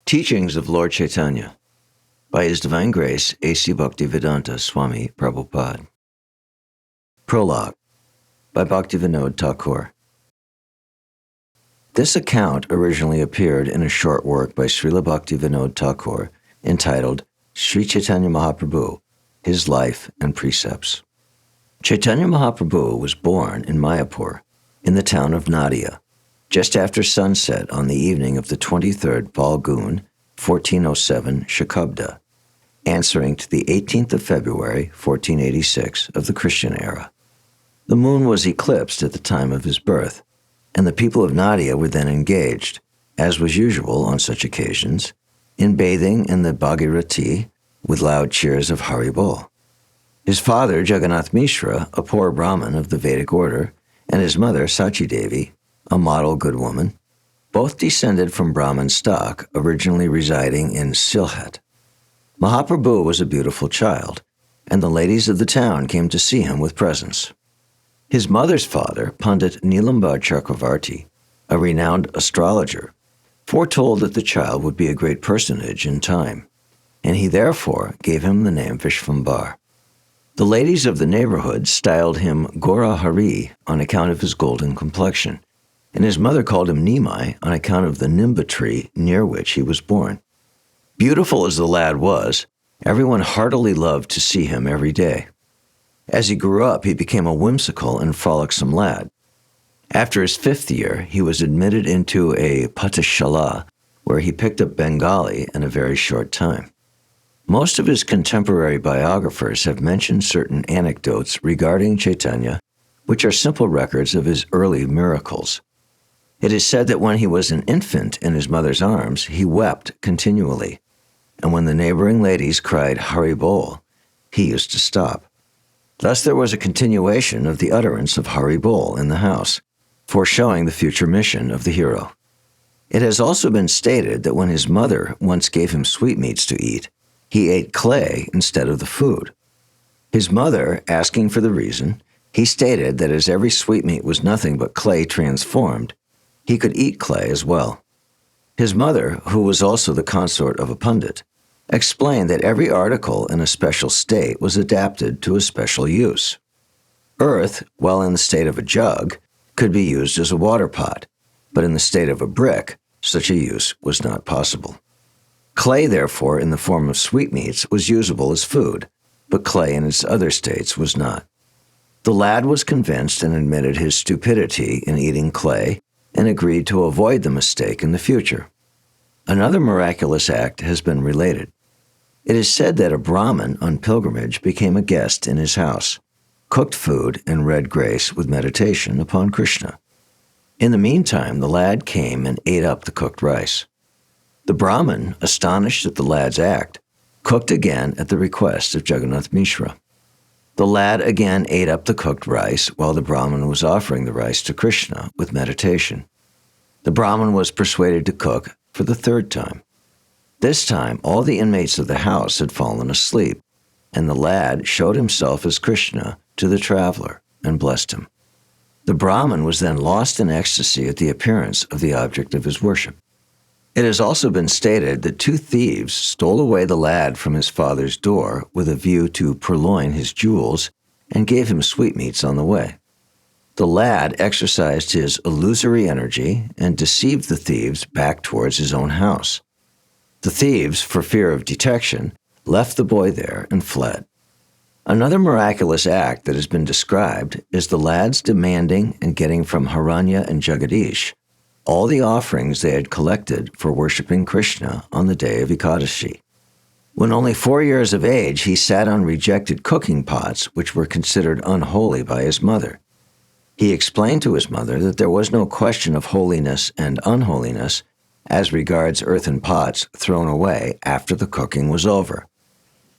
Teachings of Lord Caitanya by His Divine Grace A.C. Bhaktivedanta Swami Prabhupāda. Prologue by Bhaktivinoda Ṭhākura. This account originally appeared in a short work by Śrīla Bhaktivinoda Ṭhākura entitled Sri Caitanya Mahāprabhu, His Life and Precepts. Chaitanya Mahāprabhu was born in Mayapur, in the town of Nadia, just after sunset on the evening of the 23rd Phalgun, 1407 Shakabda, answering to the 18th of February, 1486 of the Christian era. The moon was eclipsed at the time of his birth, and the people of Nadia were then engaged, as was usual on such occasions, in bathing in the Bhagirathi with loud cheers of Hari Bol. His father, Jagannath Mishra, a poor Brahmin of the Vedic order, and his mother, Sachi Devi, a model good woman, both descended from Brahmin stock, originally residing in Sylhet. Mahaprabhu was a beautiful child, and the ladies of the town came to see him with presents. His mother's father, Pandit Nilambad Chakravarti, a renowned astrologer, foretold that the child would be a great personage in time, and he therefore gave him the name Vishvambar. The ladies of the neighborhood styled him Gora Hari on account of his golden complexion, and his mother called him Nimai on account of the nimba tree near which he was born. Beautiful as the lad was, everyone heartily loved to see him every day. As he grew up, he became a whimsical and frolicsome lad. After his 5th year, he was admitted into a patashala, where he picked up Bengali in a very short time. Most of his contemporary biographers have mentioned certain anecdotes regarding Chaitanya, which are simple records of his early miracles. It is said that when he was an infant in his mother's arms, he wept continually, and when the neighboring ladies cried Hari Bol, he used to stop. Thus there was a continuation of the utterance of Hari Bol in the house, foreshowing the future mission of the hero. It has also been stated that when his mother once gave him sweetmeats to eat, he ate clay instead of the food. His mother, asking for the reason, he stated that as every sweetmeat was nothing but clay transformed, he could eat clay as well. His mother, who was also the consort of a pundit, explained that every article in a special state was adapted to a special use. Earth, while in the state of a jug, could be used as a water pot, but in the state of a brick, such a use was not possible. Clay, therefore, in the form of sweetmeats, was usable as food, but clay in its other states was not. The lad was convinced and admitted his stupidity in eating clay and agreed to avoid the mistake in the future. Another miraculous act has been related. It is said that a Brahmin on pilgrimage became a guest in his house, cooked food, and read grace with meditation upon Krishna. In the meantime, the lad came and ate up the cooked rice. The Brahmin, astonished at the lad's act, cooked again at the request of Jagannath Mishra. The lad again ate up the cooked rice while the Brahmin was offering the rice to Krishna with meditation. The Brahmin was persuaded to cook for the 3rd time. This time, all the inmates of the house had fallen asleep, and the lad showed himself as Krishna to the traveler and blessed him. The Brahmin was then lost in ecstasy at the appearance of the object of his worship. It has also been stated that 2 thieves stole away the lad from his father's door with a view to purloin his jewels and gave him sweetmeats on the way. The lad exercised his illusory energy and deceived the thieves back towards his own house. The thieves, for fear of detection, left the boy there and fled. Another miraculous act that has been described is the lad's demanding and getting from Haranya and Jagadish all the offerings they had collected for worshiping Krishna on the day of Ekadashi. When only 4 years of age, he sat on rejected cooking pots which were considered unholy by his mother. He explained to his mother that there was no question of holiness and unholiness as regards earthen pots thrown away after the cooking was over.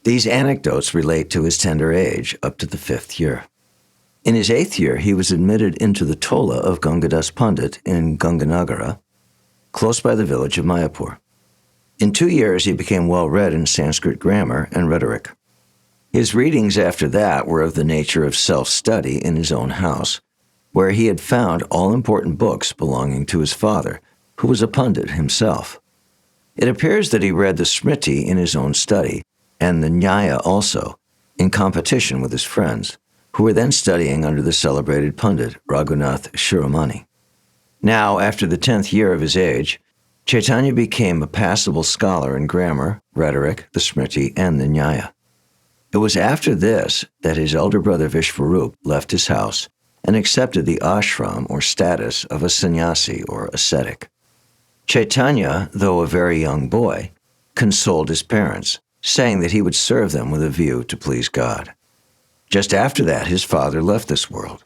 These anecdotes relate to his tender age up to the 5th year. In his 8th year, he was admitted into the Tola of Gangadas Pandit in Ganganagara, close by the village of Mayapur. In 2 years, he became well read in Sanskrit grammar and rhetoric. His readings after that were of the nature of self-study in his own house, where he had found all important books belonging to his father, who was a pundit himself. It appears that he read the Smriti in his own study, and the Nyaya also, in competition with his friends, who were then studying under the celebrated Pundit Raghunath Shiromani. Now, after the 10th year of his age, Chaitanya became a passable scholar in grammar, rhetoric, the Smriti, and the Nyaya. It was after this that his elder brother Vishvarup left his house and accepted the ashram or status of a sannyasi or ascetic. Chaitanya, though a very young boy, consoled his parents, saying that he would serve them with a view to please God. Just after that, his father left this world.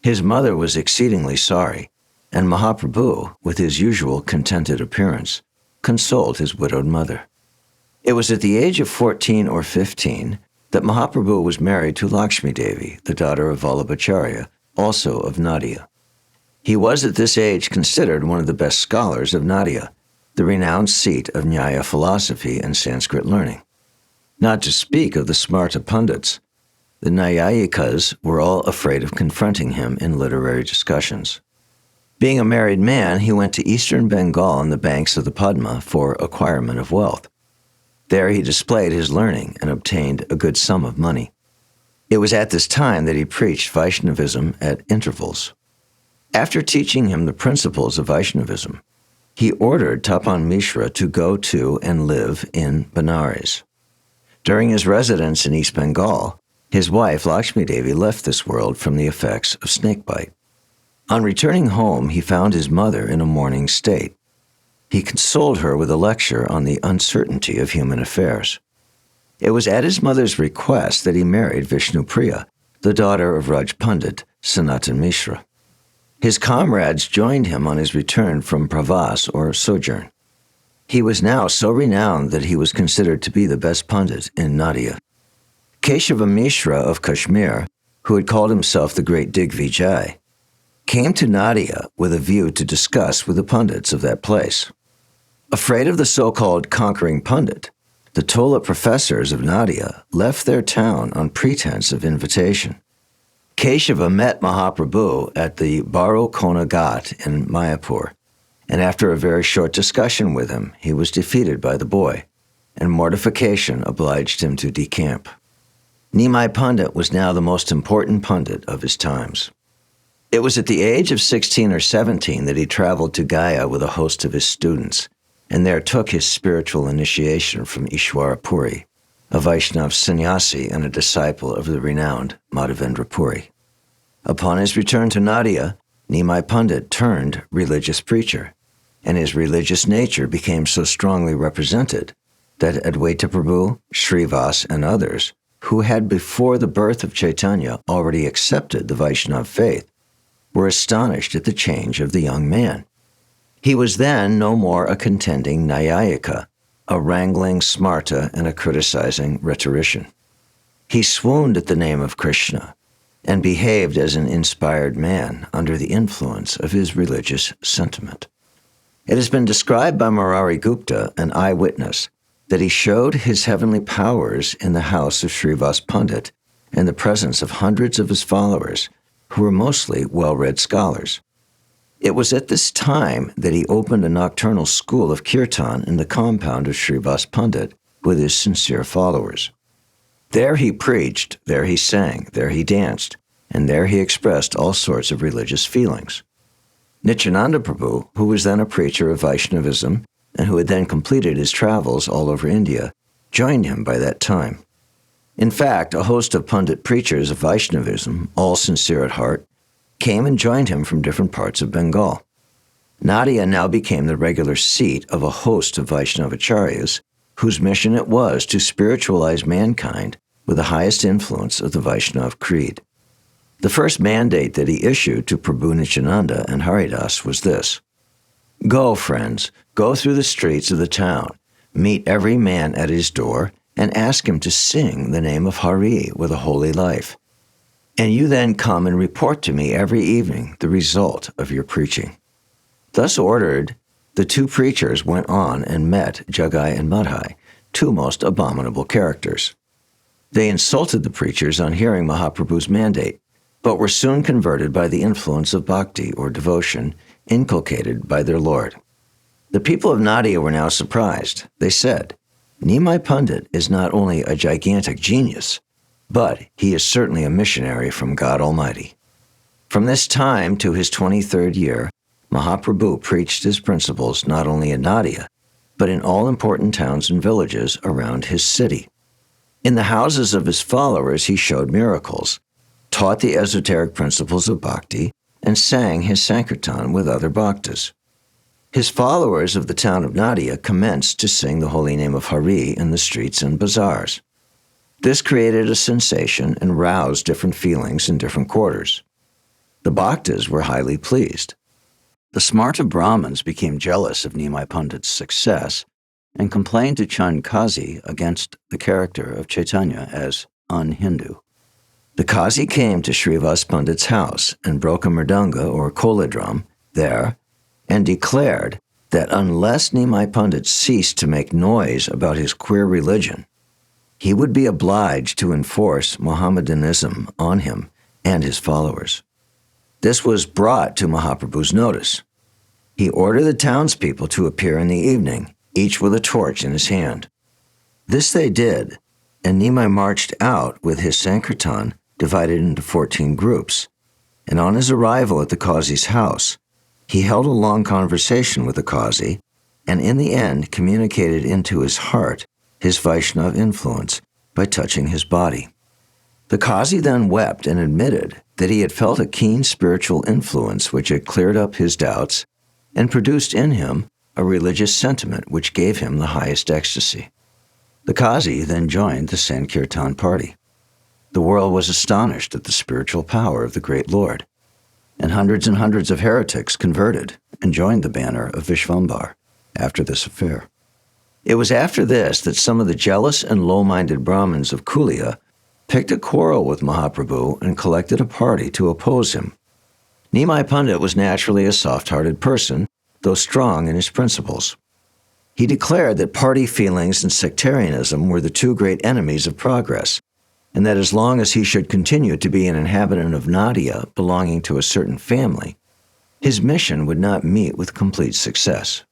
His mother was exceedingly sorry, and Mahaprabhu, with his usual contented appearance, consoled his widowed mother. It was at the age of 14 or 15 that Mahaprabhu was married to Lakshmi Devi, the daughter of Vallabhacharya, also of Nadia. He was at this age considered one of the best scholars of Nadia, the renowned seat of Nyaya philosophy and Sanskrit learning. Not to speak of the Smarta Pundits, the Nyayikas were all afraid of confronting him in literary discussions. Being a married man, he went to eastern Bengal on the banks of the Padma for acquirement of wealth. There he displayed his learning and obtained a good sum of money. It was at this time that he preached Vaishnavism at intervals. After teaching him the principles of Vaishnavism, he ordered Tapan Mishra to go to and live in Benares. During his residence in East Bengal, his wife Lakshmi Devi left this world from the effects of snakebite. On returning home, he found his mother in a mourning state. He consoled her with a lecture on the uncertainty of human affairs. It was at his mother's request that he married Vishnupriya, the daughter of Raj Pandit Sanatan Mishra. His comrades joined him on his return from Pravas or sojourn. He was now so renowned that he was considered to be the best Pandit in Nadia. Keshava Mishra of Kashmir, who had called himself the great Digvijay, came to Nadia with a view to discuss with the Pandits of that place. Afraid of the so-called conquering Pandit, the Tola professors of Nadia left their town on pretense of invitation. Keshava met Mahaprabhu at the Baro Kona Ghat in Mayapur, and after a very short discussion with him, he was defeated by the boy, and mortification obliged him to decamp. Nimai Pandit was now the most important Pandit of his times. It was at the age of 16 or 17 that he traveled to Gaya with a host of his students, and there took his spiritual initiation from Ishwara Puri, a Vaishnav sannyasi and a disciple of the renowned Madhavendra Puri. Upon his return to Nadia, Nimai Pandit turned religious preacher, and his religious nature became so strongly represented that Advaita Prabhu, Srivas, and others, who had before the birth of Chaitanya already accepted the Vaishnava faith, were astonished at the change of the young man. He was then no more a contending Nyayika, a wrangling Smarta and a criticizing rhetorician. He swooned at the name of Krishna and behaved as an inspired man under the influence of his religious sentiment. It has been described by Murari Gupta, an eyewitness, that he showed his heavenly powers in the house of Srivas Pandit in the presence of hundreds of his followers, who were mostly well-read scholars. It was at this time that he opened a nocturnal school of kirtan in the compound of Srivas Pandit with his sincere followers. There he preached, there he sang, there he danced, and there he expressed all sorts of religious feelings. Nityananda Prabhu, who was then a preacher of Vaishnavism and who had then completed his travels all over India, joined him by that time. In fact, a host of Pandit preachers of Vaishnavism, all sincere at heart, came and joined him from different parts of Bengal. Nadia now became the regular seat of a host of Vaishnavacharyas, whose mission it was to spiritualize mankind with the highest influence of the Vaishnava creed. The first mandate that he issued to Prabhu Nityananda and Haridas was this: "Go, friends, go through the streets of the town, meet every man at his door, and ask him to sing the name of Hari with a holy life. And you then come and report to me every evening the result of your preaching." Thus ordered, the two preachers went on and met Jagai and Madhai, two most abominable characters. They insulted the preachers on hearing Mahaprabhu's mandate, but were soon converted by the influence of bhakti or devotion inculcated by their Lord. The people of Nadia were now surprised. They said, "Nimai Pandit is not only a gigantic genius, but he is certainly a missionary from God Almighty." From this time to his 23rd year, Mahaprabhu preached his principles not only in Nadia, but in all important towns and villages around his city. In the houses of his followers, he showed miracles, taught the esoteric principles of bhakti, and sang his sankirtan with other bhaktas. His followers of the town of Nadia commenced to sing the holy name of Hari in the streets and bazaars. This created a sensation and roused different feelings in different quarters. The bhaktas were highly pleased. The Smarta Brahmins became jealous of Nimai Pandit's success and complained to Chand Kazi against the character of Chaitanya as un-Hindu. The Kazi came to Srivas Pandit's house and broke a mridanga or kola drum there and declared that unless Nimai Pandit ceased to make noise about his queer religion, he would be obliged to enforce Mohammedanism on him and his followers. This was brought to Mahaprabhu's notice. He ordered the townspeople to appear in the evening, each with a torch in his hand. This they did, and Nimai marched out with his sankirtan divided into 14 groups, and on his arrival at the Qazi's house, he held a long conversation with the Qazi, and in the end communicated into his heart his Vaishnava influence by touching his body. The Qazi then wept and admitted that he had felt a keen spiritual influence which had cleared up his doubts and produced in him a religious sentiment which gave him the highest ecstasy. The Qazi then joined the Sankirtan party. The world was astonished at the spiritual power of the great Lord, and hundreds of heretics converted and joined the banner of Vishvambar after this affair. It was after this that some of the jealous and low-minded Brahmins of Kulia picked a quarrel with Mahaprabhu and collected a party to oppose him. Nimai Pandit was naturally a soft-hearted person, though strong in his principles. He declared that party feelings and sectarianism were the two great enemies of progress, and that as long as he should continue to be an inhabitant of Nadia belonging to a certain family, his mission would not meet with complete success.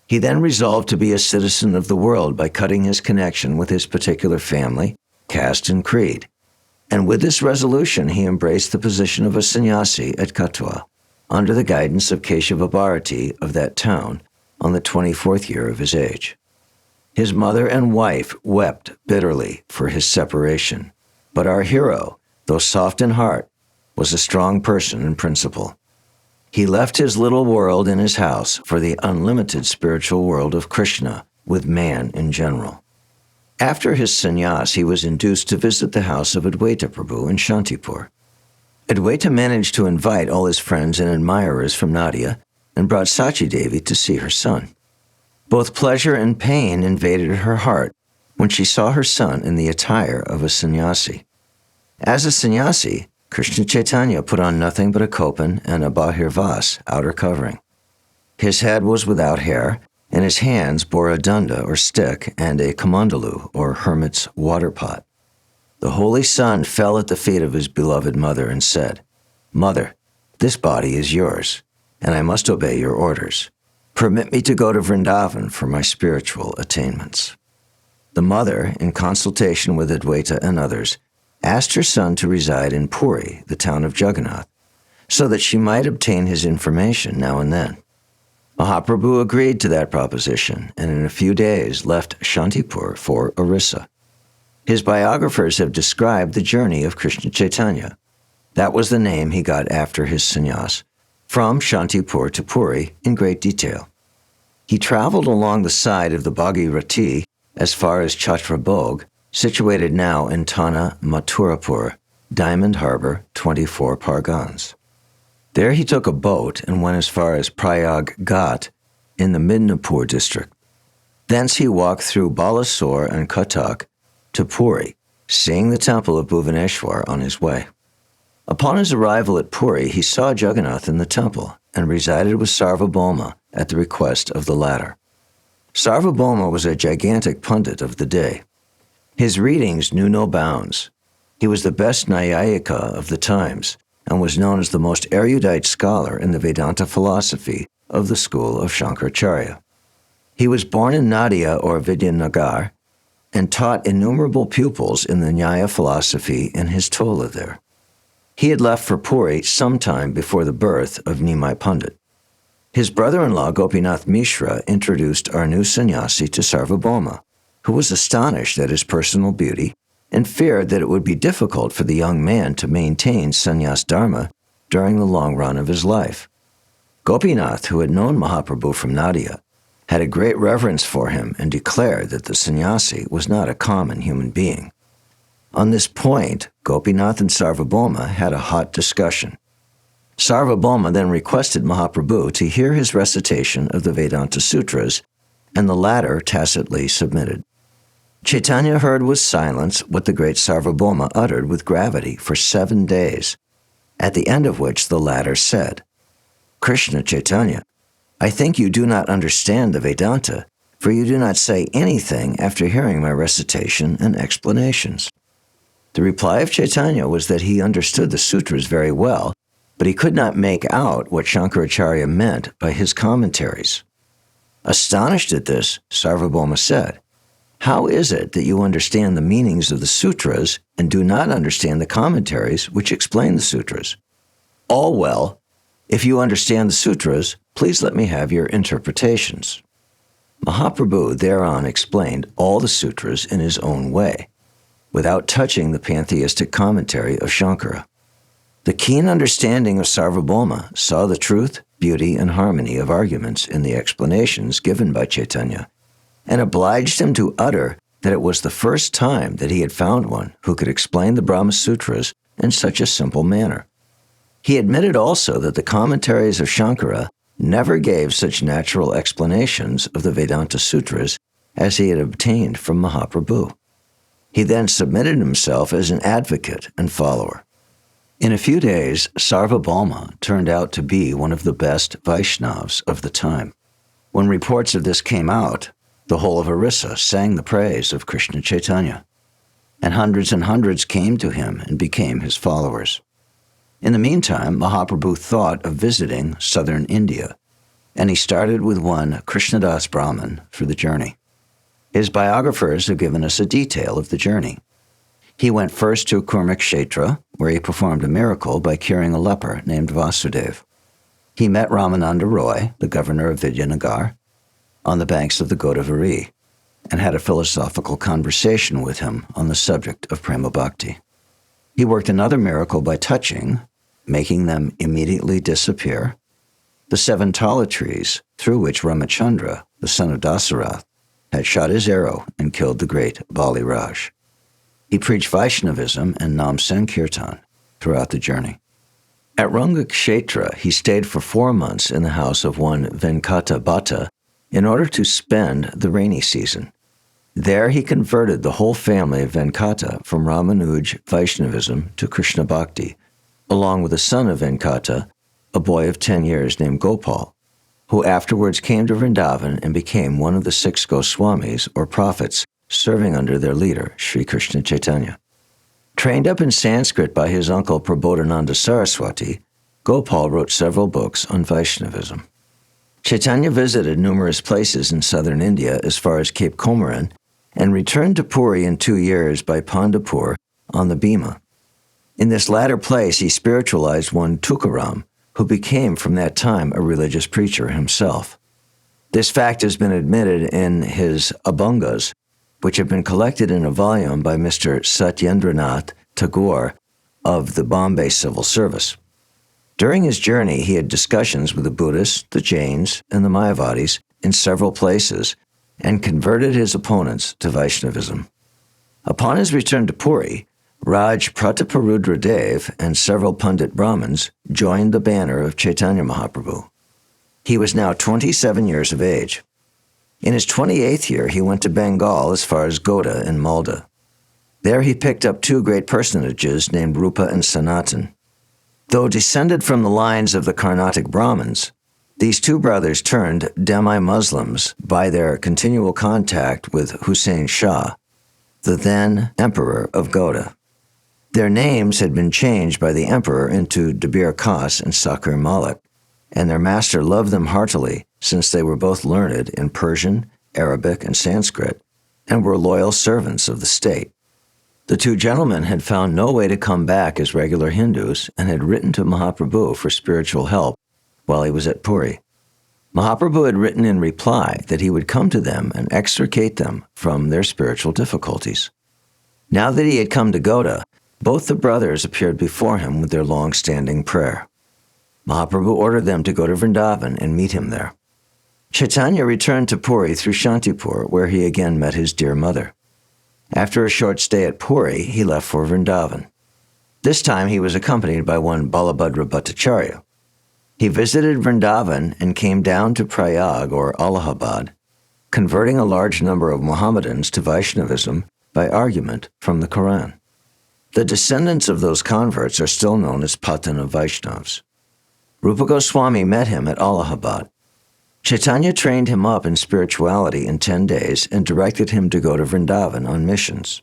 He then resolved to be a citizen of the world by cutting his connection with his particular family, caste, and creed. And with this resolution, he embraced the position of a sannyasi at Katwa, under the guidance of Keshava Bharati of that town, on the 24th year of his age. His mother and wife wept bitterly for his separation, but our hero, though soft in heart, was a strong person in principle. He left his little world in his house for the unlimited spiritual world of Krishna, with man in general. After his sannyas, he was induced to visit the house of Advaita Prabhu in Shantipur. Advaita managed to invite all his friends and admirers from Nadia and brought Sachi Devi to see her son. Both pleasure and pain invaded her heart when she saw her son in the attire of a sannyasi. As a sannyasi, Krishna Chaitanya put on nothing but a kopan and a bahirvas, outer covering. His head was without hair, and his hands bore a danda or stick and a kamandalu or hermit's water pot. The holy son fell at the feet of his beloved mother and said, "Mother, this body is yours, and I must obey your orders. Permit me to go to Vrindavan for my spiritual attainments." The mother, in consultation with Advaita and others, asked her son to reside in Puri, the town of Jagannath, so that she might obtain his information now and then. Mahaprabhu agreed to that proposition, and in a few days left Shantipur for Orissa. His biographers have described the journey of Krishna Chaitanya. That was the name he got after his sannyas, from Shantipur to Puri in great detail. He traveled along the side of the Bhagirati as far as Chhatrabhog, situated now in Thana Mathurapur, Diamond Harbor, 24 Pargans. There he took a boat and went as far as Prayag Ghat in the Midnapur district. Thence he walked through Balasore and Kathak to Puri, seeing the temple of Bhuvaneshwar on his way. Upon his arrival at Puri, he saw Jagannath in the temple and resided with Sarvabhauma at the request of the latter. Sarvabhauma was a gigantic pundit of the day. His readings knew no bounds. He was the best Nyayika of the times and was known as the most erudite scholar in the Vedanta philosophy of the school of Shankaracharya. He was born in Nadia or Vidyanagar and taught innumerable pupils in the Nyaya philosophy in his tola there. He had left for Puri sometime before the birth of Nimai Pandit. His brother-in-law Gopinath Mishra introduced our new sannyasi to Sarvabhauma, who was astonished at his personal beauty and feared that it would be difficult for the young man to maintain sannyas dharma during the long run of his life. Gopinath, who had known Mahaprabhu from Nadia, had a great reverence for him and declared that the sannyasi was not a common human being. On this point, Gopinath and Sarvabhauma had a hot discussion. Sarvabhauma then requested Mahaprabhu to hear his recitation of the Vedanta Sutras, and the latter tacitly submitted. Chaitanya heard with silence what the great Sarvabhauma uttered with gravity for 7 days, at the end of which the latter said, "Krishna Chaitanya, I think you do not understand the Vedanta, for you do not say anything after hearing my recitation and explanations." The reply of Chaitanya was that he understood the sutras very well, but he could not make out what Shankaracharya meant by his commentaries. Astonished at this, Sarvabhauma said, "How is it that you understand the meanings of the sutras and do not understand the commentaries which explain the sutras?" "All well. If you understand the sutras, please let me have your interpretations." Mahaprabhu thereon explained all the sutras in his own way, without touching the pantheistic commentary of Shankara. The keen understanding of Sarvabhauma saw the truth, beauty, and harmony of arguments in the explanations given by Chaitanya, and obliged him to utter that it was the first time that he had found one who could explain the Brahma Sutras in such a simple manner. He admitted also that the commentaries of Shankara never gave such natural explanations of the Vedanta Sutras as he had obtained from Mahaprabhu. He then submitted himself as an advocate and follower. In a few days, Sarvabhauma turned out to be one of the best Vaishnavas of the time. When reports of this came out, the whole of Orissa sang the praise of Krishna Chaitanya, and hundreds came to him and became his followers. In the meantime, Mahaprabhu thought of visiting southern India, and he started with one Kṛṣṇadāsa Brahmin for the journey. His biographers have given us a detail of the journey. He went first to Kurmakshetra, where he performed a miracle by curing a leper named Vasudeva. He met Ramananda Roy, the governor of Vidyanagar, on the banks of the Godavari, and had a philosophical conversation with him on the subject of Prema Bhakti. He worked another miracle by touching, making them immediately disappear, the 7 tala trees through which Ramachandra, the son of Dasarath, had shot his arrow and killed the great Bali Raj. He preached Vaishnavism and Nam Sankirtan throughout the journey. At Rangakshetra, he stayed for 4 months in the house of one Venkata Bhatta in order to spend the rainy season. There he converted the whole family of Venkata from Ramanuj Vaishnavism to Krishna Bhakti, along with a son of Venkata, a boy of 10 years named Gopal, who afterwards came to Vrindavan and became one of the 6 Goswamis, or prophets, serving under their leader, Sri Krishna Chaitanya. Trained up in Sanskrit by his uncle Prabodhananda Saraswati, Gopal wrote several books on Vaishnavism. Chaitanya visited numerous places in southern India as far as Cape Comorin and returned to Puri in 2 years by Pandapur on the Bhima. In this latter place, he spiritualized one Tukaram, who became from that time a religious preacher himself. This fact has been admitted in his Abhangas, which have been collected in a volume by Mr. Satyendranath Tagore of the Bombay Civil Service. During his journey, he had discussions with the Buddhists, the Jains, and the Mayavadis in several places, and converted his opponents to Vaishnavism. Upon his return to Puri, Raj Prataparudra Dev and several Pandit Brahmins joined the banner of Chaitanya Mahaprabhu. He was now 27 years of age. In his 28th year, he went to Bengal as far as Goda and Malda. There he picked up 2 great personages named Rupa and Sanatan. Though descended from the lines of the Carnatic Brahmins, these 2 brothers turned demi-Muslims by their continual contact with Hussein Shah, the then emperor of Goda. Their names had been changed by the emperor into Dabir Khas and Sakir Malik, and their master loved them heartily since they were both learned in Persian, Arabic, and Sanskrit, and were loyal servants of the state. The two gentlemen had found no way to come back as regular Hindus and had written to Mahaprabhu for spiritual help while he was at Puri. Mahaprabhu had written in reply that he would come to them and extricate them from their spiritual difficulties. Now that he had come to Gauda, both the brothers appeared before him with their long-standing prayer. Mahaprabhu ordered them to go to Vrindavan and meet him there. Chaitanya returned to Puri through Shantipur, where he again met his dear mother. After a short stay at Puri, he left for Vrindavan. This time he was accompanied by one Balabhadra Bhattacharya. He visited Vrindavan and came down to Prayag or Allahabad, converting a large number of Mohammedans to Vaishnavism by argument from the Quran. The descendants of those converts are still known as Patana Vaishnavas. Rupa Goswami met him at Allahabad. Chaitanya trained him up in spirituality in 10 days and directed him to go to Vrindavan on missions.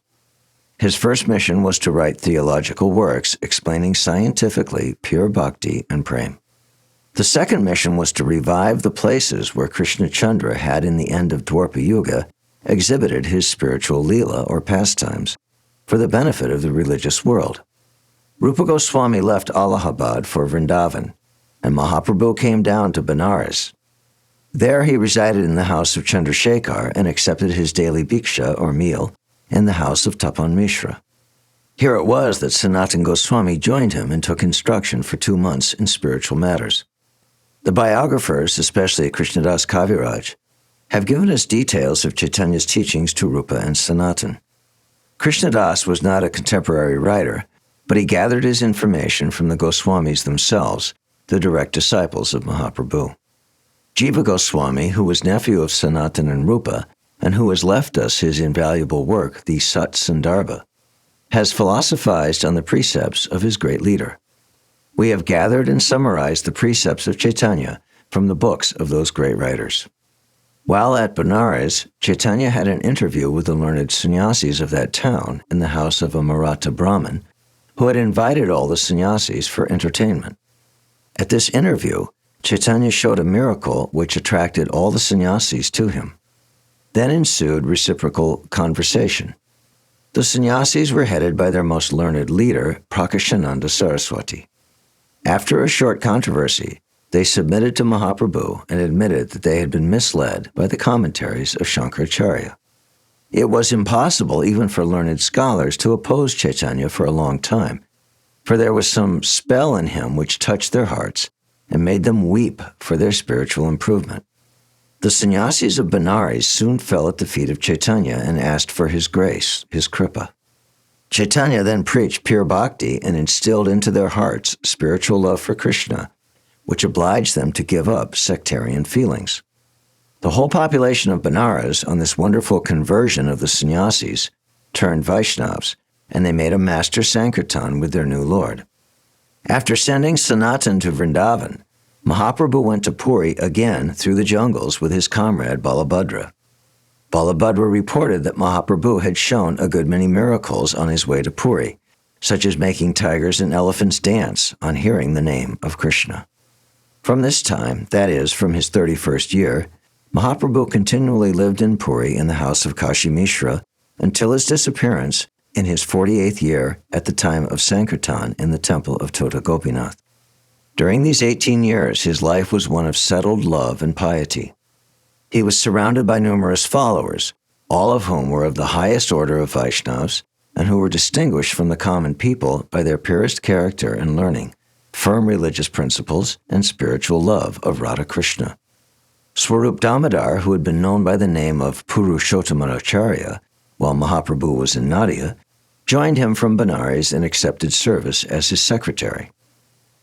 His first mission was to write theological works explaining scientifically pure bhakti and prema. The second mission was to revive the places where Krishna Chandra had in the end of Dwapara Yuga exhibited his spiritual leela or pastimes for the benefit of the religious world. Rupa Goswami left Allahabad for Vrindavan, and Mahaprabhu came down to Benares. There he resided in the house of Chandrasekhar and accepted his daily bhiksha or meal in the house of Tapan Mishra. Here it was that Sanatana Goswami joined him and took instruction for 2 months in spiritual matters. The biographers, especially Kṛṣṇadāsa Kavirāja, have given us details of Chaitanya's teachings to Rupa and Sanatana. Kṛṣṇadāsa was not a contemporary writer, but he gathered his information from the Goswamis themselves, the direct disciples of Mahaprabhu. Jiva Goswami, who was nephew of Sanatana and Rupa, and who has left us his invaluable work, the Sat Sandarbha, has philosophized on the precepts of his great leader. We have gathered and summarized the precepts of Chaitanya from the books of those great writers. While at Benares, Chaitanya had an interview with the learned sannyasis of that town in the house of a Maratha Brahmin, who had invited all the sannyasis for entertainment. At this interview, Chaitanya showed a miracle which attracted all the sannyasis to him. Then ensued reciprocal conversation. The sannyasis were headed by their most learned leader, Prakashananda Saraswati. After a short controversy, they submitted to Mahaprabhu and admitted that they had been misled by the commentaries of Shankaracharya. It was impossible even for learned scholars to oppose Chaitanya for a long time, for there was some spell in him which touched their hearts and made them weep for their spiritual improvement. The sannyasis of Benares soon fell at the feet of Chaitanya and asked for his grace, his kripa. Chaitanya then preached pure bhakti and instilled into their hearts spiritual love for Krishna, which obliged them to give up sectarian feelings. The whole population of Benares, on this wonderful conversion of the sannyasis, turned Vaishnavas, and they made a master Sankirtan with their new Lord. After sending Sanatana to Vrindavan, Mahaprabhu went to Puri again through the jungles with his comrade Balabhadra. Balabhadra reported that Mahaprabhu had shown a good many miracles on his way to Puri, such as making tigers and elephants dance on hearing the name of Krishna. From this time, that is, from his 31st year, Mahaprabhu continually lived in Puri in the house of Kashi Mishra until his disappearance in his 48th year at the time of Sankirtan in the temple of Tota Gopinath. During these 18 years, his life was one of settled love and piety. He was surrounded by numerous followers, all of whom were of the highest order of Vaishnavas and who were distinguished from the common people by their purest character and learning, firm religious principles, and spiritual love of Radha Krishna. Swarup Damodar, who had been known by the name of Purushottamacharya while Mahaprabhu was in Nadia, joined him from Benares and accepted service as his secretary.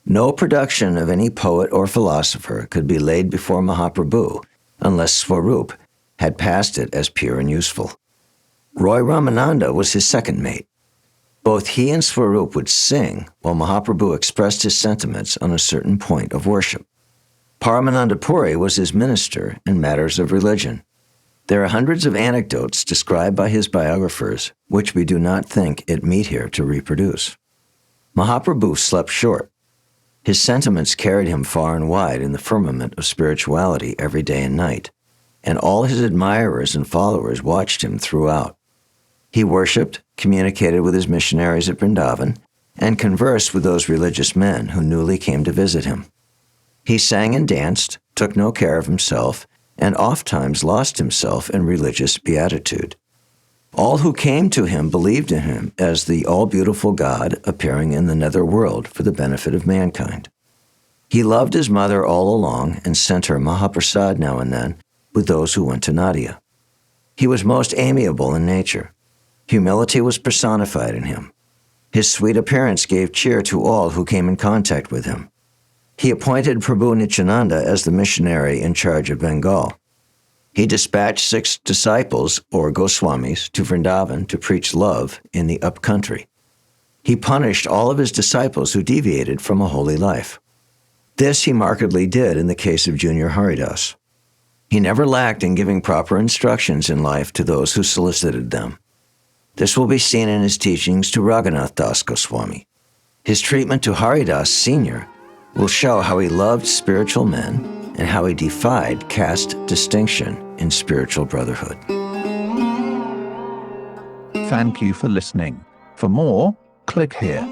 No production of any poet or philosopher could be laid before Mahaprabhu unless Swarup had passed it as pure and useful. Roy Ramananda was his second mate. Both he and Swarup would sing while Mahaprabhu expressed his sentiments on a certain point of worship. Paramananda Puri was his minister in matters of religion. There are hundreds of anecdotes described by his biographers, which we do not think it meet here to reproduce. Mahaprabhu slept short. His sentiments carried him far and wide in the firmament of spirituality every day and night, and all his admirers and followers watched him throughout. He worshipped, communicated with his missionaries at Vrindavan, and conversed with those religious men who newly came to visit him. He sang and danced, took no care of himself, and ofttimes lost himself in religious beatitude. All who came to him believed in him as the all-beautiful God appearing in the nether world for the benefit of mankind. He loved his mother all along and sent her Mahaprasad now and then with those who went to Nadia. He was most amiable in nature. Humility was personified in him. His sweet appearance gave cheer to all who came in contact with him. He appointed Prabhu Nityananda as the missionary in charge of Bengal. He dispatched 6 disciples, or Goswamis, to Vrindavan to preach love in the up-country. He punished all of his disciples who deviated from a holy life. This he markedly did in the case of Junior Haridas. He never lacked in giving proper instructions in life to those who solicited them. This will be seen in his teachings to Raghunath Goswami. His treatment to Haridas Sr. will show how he loved spiritual men and how he defied caste distinction in spiritual brotherhood. Thank you for listening. For more, click here.